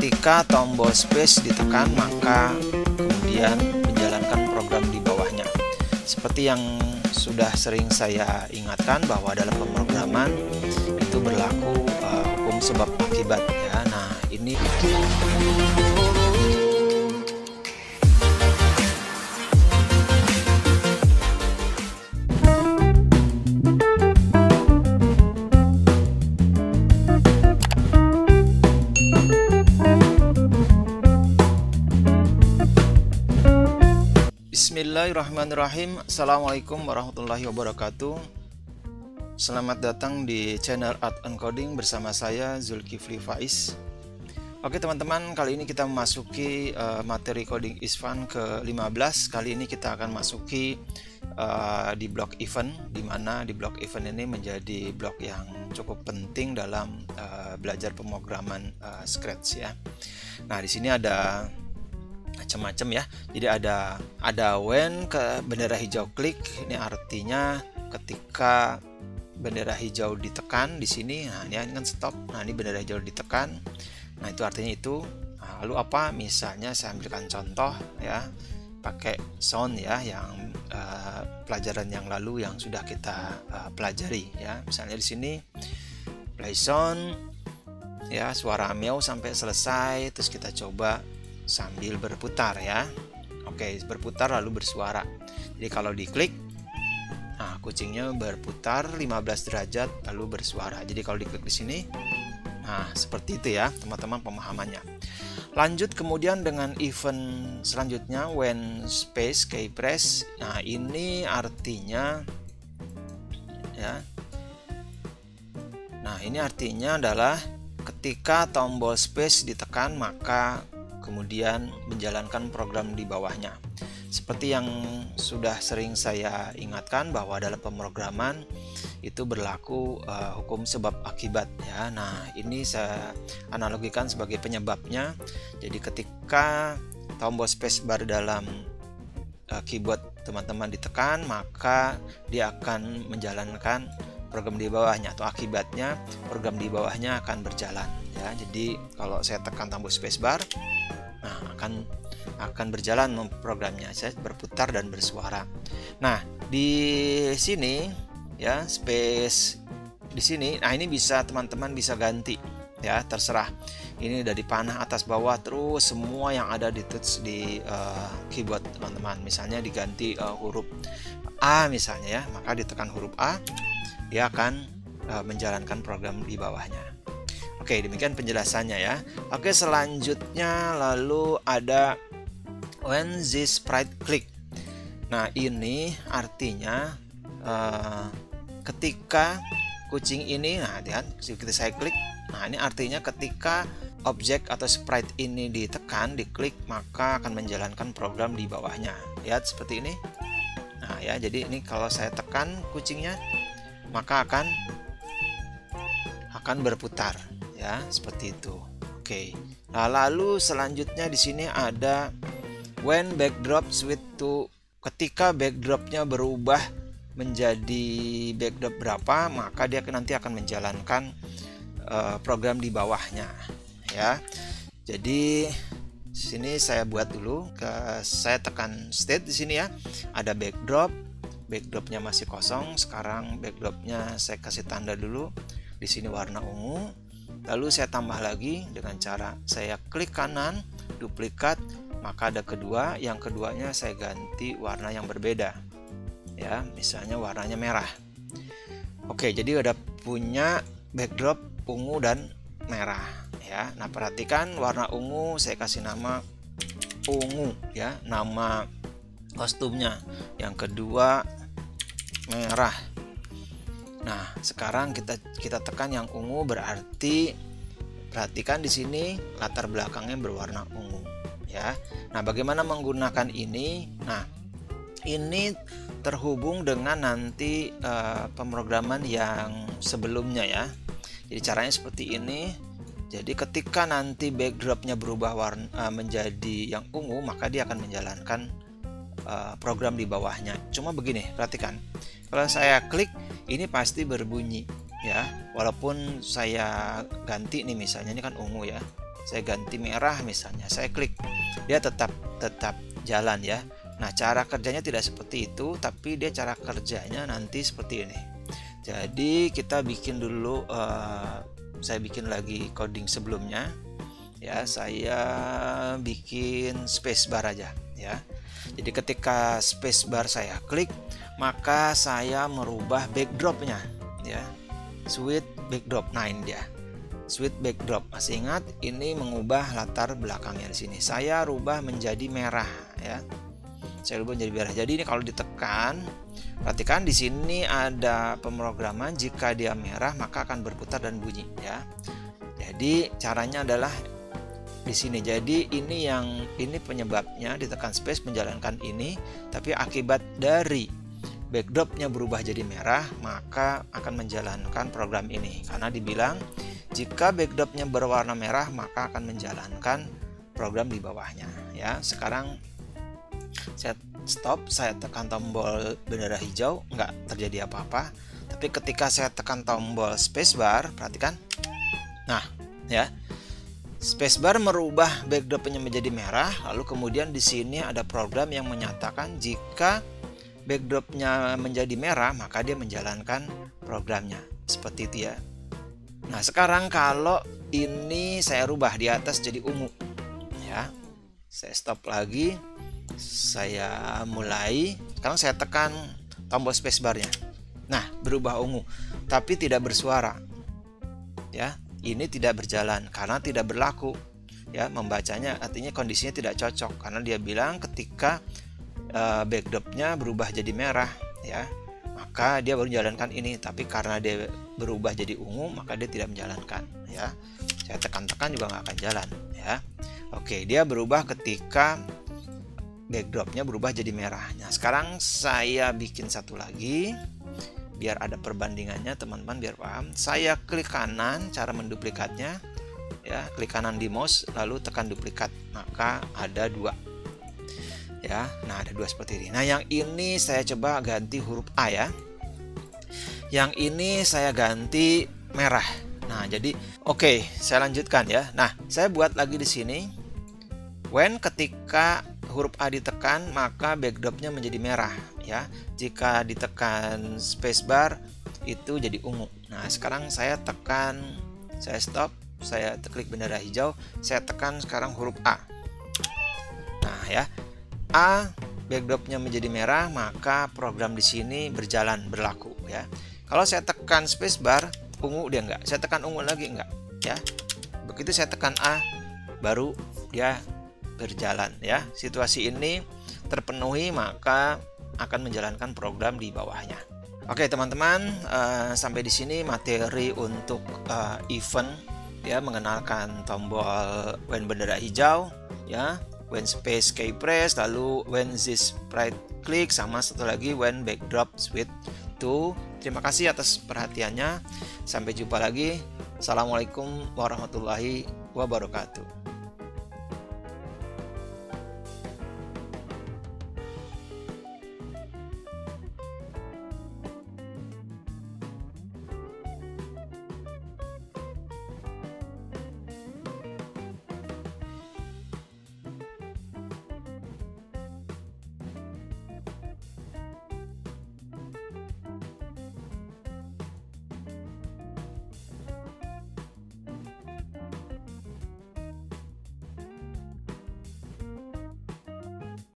ketika tombol space ditekan, maka kemudian menjalankan program di bawahnya. Seperti yang sudah sering saya ingatkan bahwa dalam pemrograman itu berlaku hukum sebab akibat ya. Nah, ini Bismillahirrahmanirrahim. Assalamualaikum warahmatullahi wabarakatuh. Selamat datang di channel Art and Coding bersama saya Zulkifli Faiz. Oke teman-teman, kali ini kita memasuki materi coding is fun ke-15. Kali ini kita akan masuki di blok event, di mana di blok event ini menjadi blok yang cukup penting dalam belajar pemrograman Scratch ya. Nah, di sini ada macam-macam ya. Jadi ada when ke bendera hijau klik, ini artinya ketika bendera hijau ditekan di sini. Nah, ini kan stop. Nah, ini bendera hijau ditekan. Nah, itu artinya itu. Nah, lalu apa? Misalnya saya ambilkan contoh ya, pakai sound ya, yang pelajaran yang lalu yang sudah kita pelajari ya. Misalnya di sini play sound ya, suara meow sampai selesai, terus kita coba sambil berputar ya. Oke, berputar lalu bersuara. Jadi kalau diklik, nah kucingnya berputar 15 derajat lalu bersuara. Jadi kalau diklik di sini, nah seperti itu ya teman-teman pemahamannya. Lanjut kemudian dengan event selanjutnya, when space key press. Nah, ini artinya ya. Nah, ini artinya adalah ketika tombol space ditekan, maka kemudian menjalankan program di bawahnya. Seperti yang sudah sering saya ingatkan bahwa dalam pemrograman itu berlaku hukum sebab akibat ya. Nah, ini saya analogikan sebagai penyebabnya. Jadi ketika tombol spacebar dalam keyboard teman-teman ditekan, maka dia akan menjalankan program di bawahnya, atau akibatnya program di bawahnya akan berjalan ya. Jadi kalau saya tekan tombol spacebar, nah akan berjalan programnya, saya berputar dan bersuara. Nah, di sini ya, space di sini. Nah, ini bisa teman-teman bisa ganti ya, terserah. Ini dari panah atas bawah terus semua yang ada di touch di keyboard teman-teman. Misalnya diganti huruf A misalnya ya, maka ditekan huruf A, dia akan menjalankan program di bawahnya. Oke, demikian penjelasannya ya. Oke, selanjutnya lalu ada when this sprite click. Nah, ini artinya ketika kucing ini, nah lihat, kita saya klik. Nah, ini artinya ketika objek atau sprite ini ditekan, diklik, maka akan menjalankan program di bawahnya. Lihat seperti ini. Nah, ya, jadi ini kalau saya tekan kucingnya, maka akan berputar ya, seperti itu. Oke. Nah, lalu selanjutnya di sini ada when backdrop switch to, ketika backdropnya berubah menjadi backdrop berapa, maka dia nanti akan menjalankan program di bawahnya ya. Jadi sini saya buat dulu, saya tekan state di sini ya. Ada backdropnya masih kosong. Sekarang backdropnya saya kasih tanda dulu. Di sini warna ungu. Lalu saya tambah lagi dengan cara saya klik kanan, duplikat, maka ada kedua. Yang keduanya saya ganti warna yang berbeda ya, misalnya warnanya merah. Oke, jadi udah punya backdrop ungu dan merah ya. Nah, perhatikan warna ungu saya kasih nama ungu ya, nama kostumnya. Yang kedua merah. Nah, sekarang kita tekan yang ungu, berarti perhatikan di sini latar belakangnya berwarna ungu ya. Nah, bagaimana menggunakan ini? Nah, ini terhubung dengan nanti pemrograman yang sebelumnya ya. Jadi caranya seperti ini. Jadi ketika nanti backdropnya berubah warna menjadi yang ungu, maka dia akan menjalankan program di bawahnya. Cuma begini, perhatikan. Kalau saya klik, ini pasti berbunyi ya. Walaupun saya ganti nih, misalnya ini kan ungu ya. saya ganti merah misalnya, saya klik, dia tetap jalan ya. Nah, cara kerjanya tidak seperti itu, tapi dia cara kerjanya nanti seperti ini. Jadi kita bikin dulu, saya bikin lagi coding sebelumnya ya. Saya bikin spacebar aja ya. Jadi ketika spacebar saya klik, maka saya merubah backdropnya ya, switch backdrop. Nah, ini dia switch backdrop. Masih ingat, ini mengubah latar belakangnya. Di sini saya rubah menjadi merah ya, saya rubah menjadi merah. Jadi ini kalau ditekan, perhatikan di sini ada pemrograman, jika dia merah maka akan berputar dan bunyi ya. Jadi caranya adalah di sini. Jadi ini penyebabnya, ditekan space menjalankan ini, tapi akibat dari backdropnya berubah jadi merah, maka akan menjalankan program ini. Karena dibilang jika backdropnya berwarna merah, maka akan menjalankan program di bawahnya ya. Sekarang saya stop, saya tekan tombol bendera hijau, nggak terjadi apa-apa. Tapi ketika saya tekan tombol spacebar, perhatikan, nah ya, spacebar merubah backdropnya menjadi merah. Lalu kemudian di sini ada program yang menyatakan jika backdropnya menjadi merah, maka dia menjalankan programnya. Seperti itu ya. Nah, sekarang kalau ini saya rubah di atas jadi ungu ya, saya stop lagi, saya mulai. Sekarang saya tekan tombol spacebarnya, nah berubah ungu tapi tidak bersuara ya. Ini tidak berjalan karena tidak berlaku ya, membacanya artinya kondisinya tidak cocok, karena dia bilang ketika backdropnya berubah jadi merah ya, maka dia baru menjalankan ini. Tapi karena dia berubah jadi ungu, maka dia tidak menjalankan ya. Saya tekan-tekan juga nggak akan jalan ya. Oke, dia berubah ketika backdropnya berubah jadi merah. Nah, sekarang saya bikin satu lagi biar ada perbandingannya teman-teman, biar paham. Saya klik kanan, cara menduplikatnya ya, klik kanan di mouse lalu tekan duplikat, maka ada dua ya. Nah, ada dua seperti ini. Nah, yang ini saya coba ganti huruf A ya, yang ini saya ganti merah. Nah, jadi oke, saya lanjutkan ya. Nah, saya buat lagi di sini, when ketika huruf A ditekan maka backdropnya menjadi merah ya, jika ditekan spacebar itu jadi ungu. Nah, sekarang saya tekan, saya stop, saya klik bendera hijau, saya tekan sekarang huruf A. Nah ya, A backdropnya menjadi merah, maka program di sini berjalan, berlaku ya. Kalau saya tekan spacebar ungu, dia enggak. Saya tekan ungu lagi, enggak ya. Begitu saya tekan A, baru dia berjalan ya. Situasi ini terpenuhi, maka akan menjalankan program di bawahnya. Oke teman-teman, sampai di sini materi untuk event ya, mengenalkan tombol when bendera hijau ya, when space key press, lalu when this right click, sama satu lagi when backdrop switch to. Terima kasih atas perhatiannya. Sampai jumpa lagi. Assalamualaikum warahmatullahi wabarakatuh.